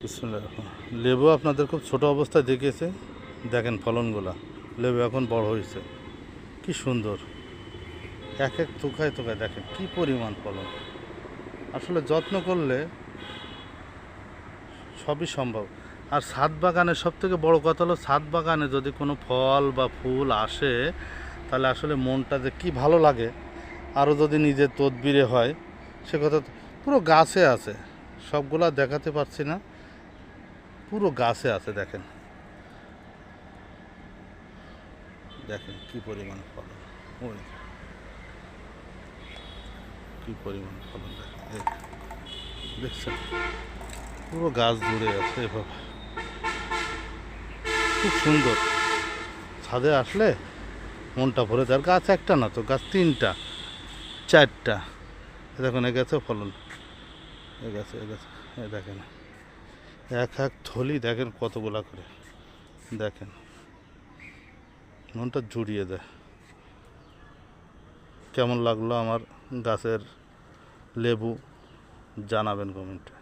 বিসমিল্লাহির লেবু আপনাদের খুব ছোট অবস্থায় দেখিয়েছে, দেখেন ফলনগুলা। লেবু এখন বড় হয়েছে, কি সুন্দর। এক এক থোকায় থোকায় দেখেন কি পরিমাণ ফলন। আসলে যত্ন করলে সবই সম্ভব। আর ছাদ বাগানের সবথেকে বড় কথা হলো, ছাদ বাগানে যদি কোনো ফল বা ফুল আসে তাহলে আসলে মনটা যে কী ভালো লাগে। আরও যদি নিজের তদবিরে হয়, সে কথা পুরো গাছে আছে। সবগুলা দেখাতে পারছি না, পুরো গাছে আছে। দেখেন দেখেন কি পরিমাণ ফলন, ওই কি পরিমাণ ফলন দেখেন, দেখছেন পুরো গাছ জুড়ে আছে এভাবে, খুব সুন্দর। ছাদে আসলে মনটা ভরে যায়। আর গাছ একটা না তো, গাছ তিনটা চারটা। দেখুন এ গেছে ফলন, এ গেছে এ গেছে, এ দেখেন এক এক থলি দেখেন কতগুলা করে। দেখেন মনটা জুড়িয়ে দেয়। কেমন লাগলো আমার গাছের লেবু জানাবেন কমেন্টে।